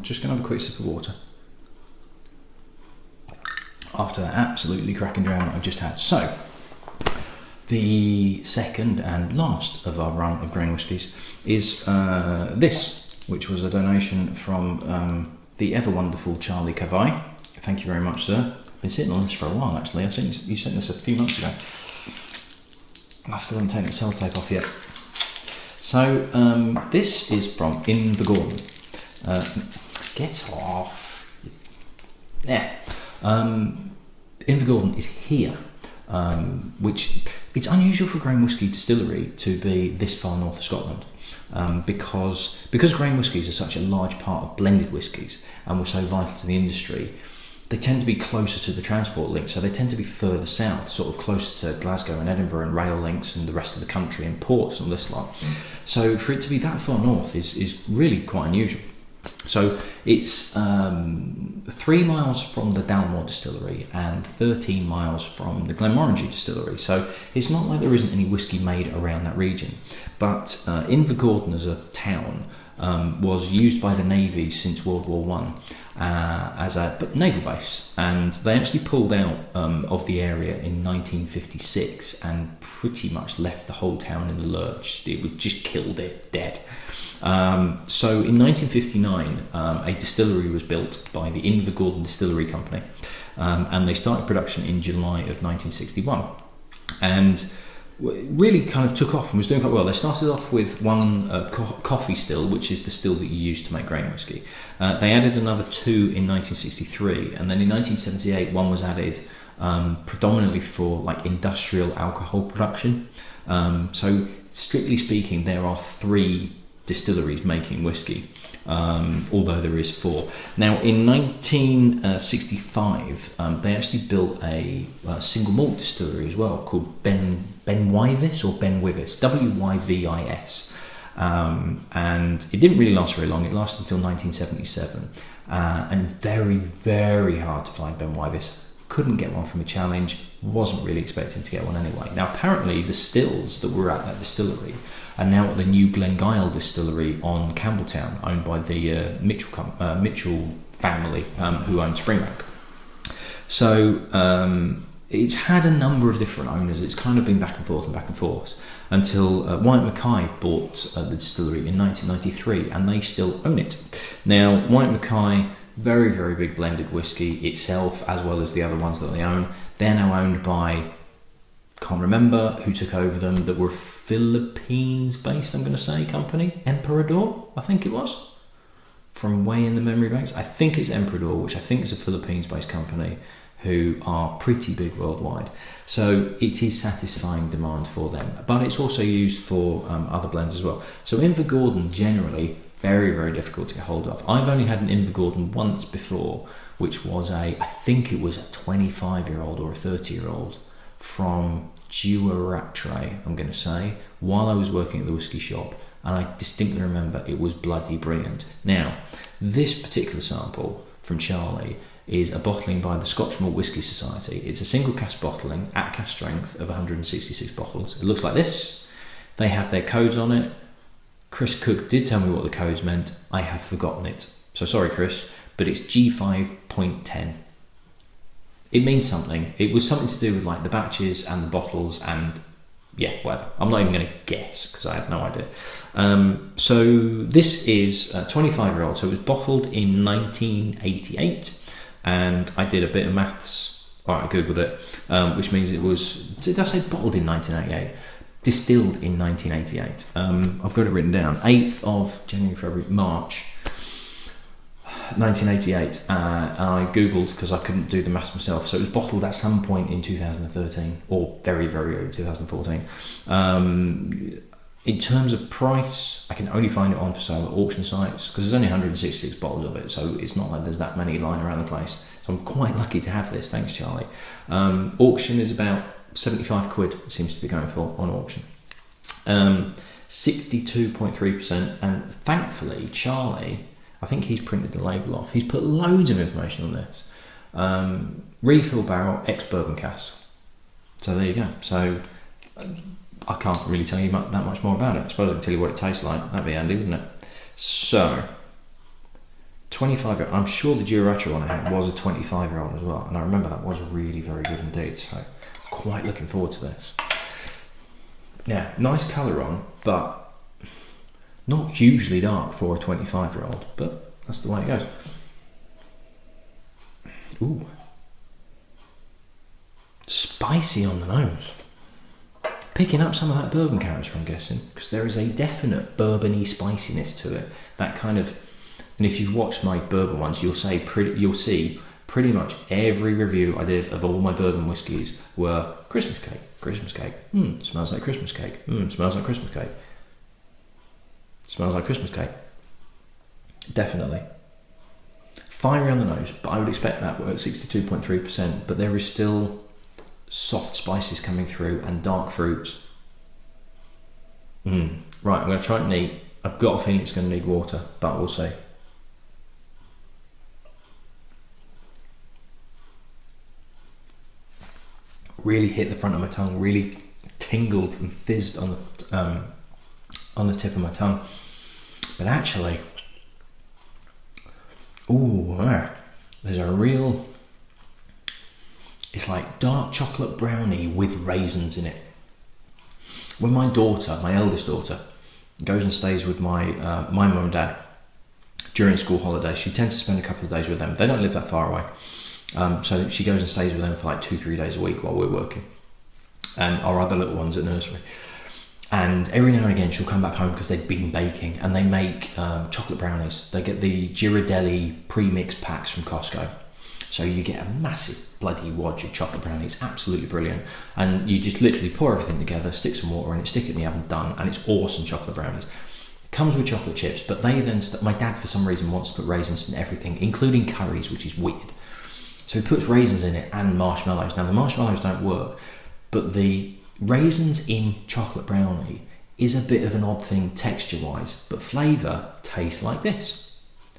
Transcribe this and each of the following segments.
just going to have a quick sip of water after that absolutely cracking dram that I've just had. So, the second and last of our run of grain whiskies is this, which was a donation from the ever wonderful Charlie Cavai. Thank you very much, sir. I've been sitting on this for a while, actually. I think you sent this a few months ago. And I still haven't taken the sellotape off yet. So, this is from Invergordon. Get off. Yeah. Invergordon is here, which it's unusual for a grain whisky distillery to be this far north of Scotland. Because grain whiskies are such a large part of blended whiskies and were so vital to the industry, they tend to be closer to the transport links, so they tend to be further south, sort of closer to Glasgow and Edinburgh and rail links and the rest of the country and ports and this lot. So for it to be that far north is really quite unusual. So it's 3 miles from the Dalmore distillery and 13 miles from the Glenmorangie distillery. So it's not like there isn't any whisky made around that region. But Invergordon as a town was used by the Navy since World War One as a naval base, and they actually pulled out of the area in 1956 and pretty much left the whole town in the lurch. It was just killed it dead. So in 1959, a distillery was built by the Invergordon Distillery Company, and they started production in July of 1961, and really kind of took off and was doing quite well. They started off with one coffee still, which is the still that you use to make grain whisky. They added another 2 in 1963, and then in 1978 one was added predominantly for like industrial alcohol production. So strictly speaking, there are 3 distilleries making whiskey, although there is 4. Now in 1965 they actually built a single malt distillery as well called Ben Wyvis or Ben Wyvis, Wyvis, and it didn't really last very long. It lasted until 1977, and very, very hard to find Ben Wyvis. Couldn't get one from a challenge, wasn't really expecting to get one anyway. Now apparently the stills that were at that distillery are now at the new Glengyle distillery on Campbelltown, owned by the Mitchell family, who own Springbank. So it's had a number of different owners. It's kind of been back and forth until Wyatt Mackay bought the distillery in 1993, and they still own it. Now Wyatt Mackay, very, very big blended whiskey itself, as well as the other ones that they own. They're now owned by, can't remember who took over them, that were Philippines-based, I'm going to say, company. Emperador, I think it was, from way in the memory banks. I think it's Emperador, which I think is a Philippines-based company, who are pretty big worldwide. So it is satisfying demand for them, but it's also used for other blends as well. So Invergordon generally, very, very difficult to get hold of. I've only had an Invergordon once before, which was I think it was a 25-year-old or a 30-year-old from Duaratre, I'm going to say, while I was working at the whisky shop, and I distinctly remember it was bloody brilliant. Now, this particular sample from Charlie is a bottling by the Scotch Malt Whisky Society. It's a single cask bottling at cask strength of 166 bottles. It looks like this. They have their codes on it. Chris Cook did tell me what the codes meant. I have forgotten it. So sorry, Chris, but it's G5.10. It means something. It was something to do with like the batches and the bottles and yeah, whatever. I'm not even going to guess because I have no idea. So this is a 25-year-old. So it was bottled in 1988, and I did a bit of maths. All right, I googled it, which means it was. Did I say bottled in 1988? Distilled in 1988. I've got it written down. 8th of January, February, March 1988. I googled because I couldn't do the maths myself. So it was bottled at some point in 2013 or very, very early 2014. In terms of price, I can only find it on for sale at auction sites because there's only 166 bottles of it. So it's not like there's that many lying around the place. So I'm quite lucky to have this. Thanks, Charlie. Auction is about 75 quid, it seems to be going for on auction. 62.3%, and thankfully Charlie, I think he's printed the label off. He's put loads of information on this. Refill barrel, ex-bourbon cask. So there you go. So I can't really tell you that much more about it. I suppose I can tell you what it tastes like. That'd be handy, wouldn't it? So 25-year-old. I'm sure the Girato one I had was a 25-year-old as well, and I remember that was really very good indeed. So, quite looking forward to this. Yeah, nice colour on, but not hugely dark for a 25-year-old. But that's the way it goes. Ooh, spicy on the nose. Picking up some of that bourbon character, I'm guessing, because there is a definite bourbony spiciness to it. That kind of, and if you've watched my bourbon ones, you'll see pretty much every review I did of all my bourbon whiskies were Christmas cake, Christmas cake. Smells like Christmas cake. Smells like Christmas cake. Smells like Christmas cake. Definitely. Fiery on the nose, but I would expect that. We're at 62.3%, but there is still soft spices coming through and dark fruits. Right, I'm going to try it neat. I've got a feeling it's going to need water, but we'll see. Really hit the front of my tongue, really tingled and fizzed on the tip of my tongue. But actually, there's a real, it's like dark chocolate brownie with raisins in it. When my daughter, my eldest daughter, goes and stays with my mum and dad during school holidays, she tends to spend a couple of days with them. They don't live that far away. So she goes and stays with them for like 2-3 days a week while we're working. And our other little ones at nursery. And every now and again she'll come back home because they've been baking, and they make chocolate brownies. They get the Ghirardelli pre-mixed packs from Costco. So you get a massive bloody wad of chocolate brownie. It's absolutely brilliant. And you just literally pour everything together, stick some water in it, stick it in the oven, done. And it's awesome chocolate brownies. It comes with chocolate chips, but they then, my dad for some reason wants to put raisins in everything, including curries, which is weird. So he puts raisins in it and marshmallows. Now the marshmallows don't work, but the raisins in chocolate brownie is a bit of an odd thing texture-wise, but flavour tastes like this.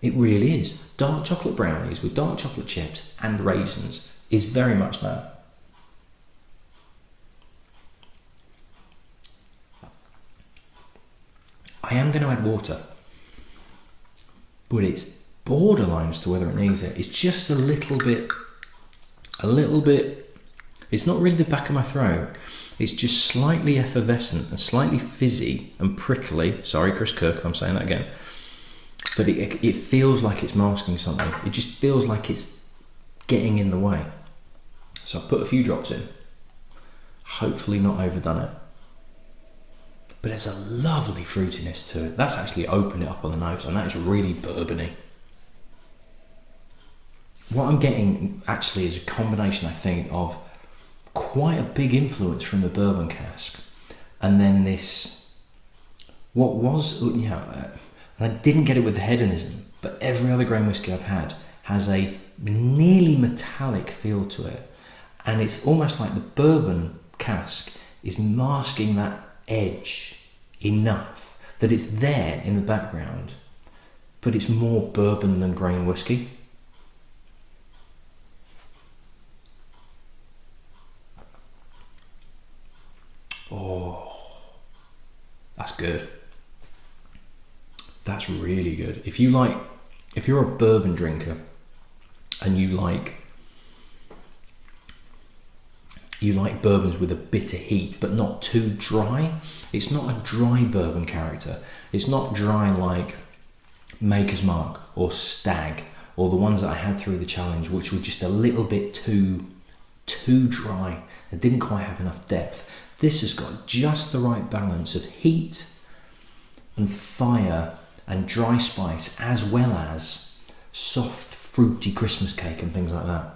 It really is. Dark chocolate brownies with dark chocolate chips and raisins is very much that. I am going to add water, but it's borderline as to whether it needs it. It's just a little bit, it's not really the back of my throat. It's just slightly effervescent and slightly fizzy and prickly. Sorry, Chris Kirk, I'm saying that again. But it feels like it's masking something. It just feels like it's getting in the way. So I've put a few drops in. Hopefully not overdone it. But there's a lovely fruitiness to it. That's actually opened it up on the nose, and that is really bourbony. What I'm getting actually is a combination, I think, of quite a big influence from the bourbon cask, and then this, what was, and I didn't get it with the hedonism, but every other grain whiskey I've had has a nearly metallic feel to it, and it's almost like the bourbon cask is masking that edge enough that it's there in the background, but it's more bourbon than grain whiskey. Oh, that's good. That's really good. If you're a bourbon drinker and you like bourbons with a bit of heat but not too dry, it's not a dry bourbon character. It's not dry like Maker's Mark or Stag or the ones that I had through the challenge, which were just a little bit too dry and didn't quite have enough depth. This has got just the right balance of heat and fire and dry spice, as well as soft, fruity Christmas cake and things like that.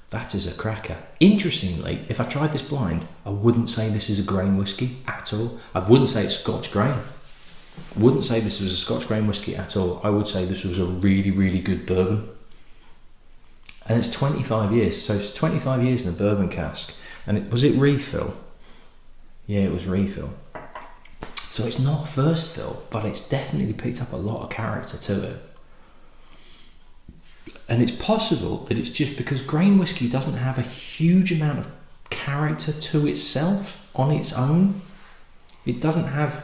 That is a cracker. Interestingly, if I tried this blind, I wouldn't say this is a grain whiskey at all. I wouldn't say it's Scotch grain. I wouldn't say this was a Scotch grain whiskey at all. I would say this was a really, really good bourbon. And it's 25 years, so it's 25 years in a bourbon cask. And was it refill? Yeah, it was refill. So it's not first fill, but it's definitely picked up a lot of character to it. And it's possible that it's just because grain whiskey doesn't have a huge amount of character to itself on its own. It doesn't have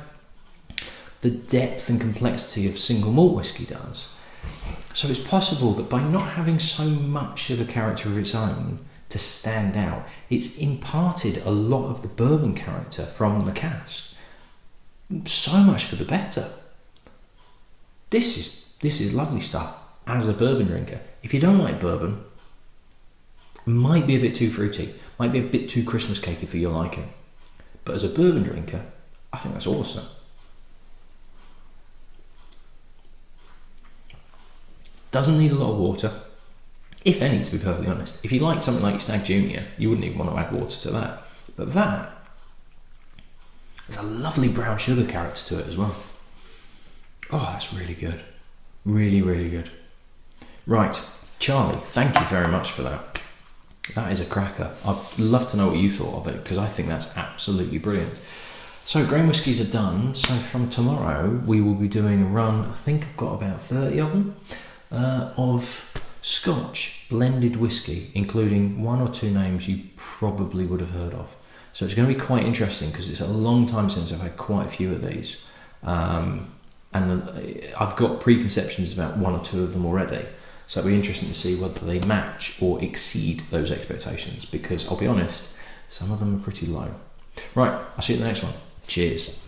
the depth and complexity of single malt whiskey does. So it's possible that by not having so much of a character of its own to stand out, it's imparted a lot of the bourbon character from the cask. So much for the better. This is lovely stuff as a bourbon drinker. If you don't like bourbon, it might be a bit too fruity, might be a bit too Christmas cakey for your liking. But as a bourbon drinker, I think that's awesome. Doesn't need a lot of water, if any, to be perfectly honest. If you like something like Stag Junior, you wouldn't even want to add water to that. But that, there's a lovely brown sugar character to it as well. Oh, that's really good. Really, really good. Right, Charlie, thank you very much for that. That is a cracker. I'd love to know what you thought of it, because I think that's absolutely brilliant. So grain whiskies are done. So from tomorrow, we will be doing a run. I think I've got about 30 of them. Of Scotch blended whiskey, including one or two names you probably would have heard of. So it's going to be quite interesting because it's a long time since I've had quite a few of these. And I've got preconceptions about one or two of them already. So it'll be interesting to see whether they match or exceed those expectations, because I'll be honest, some of them are pretty low. Right, I'll see you in the next one. Cheers.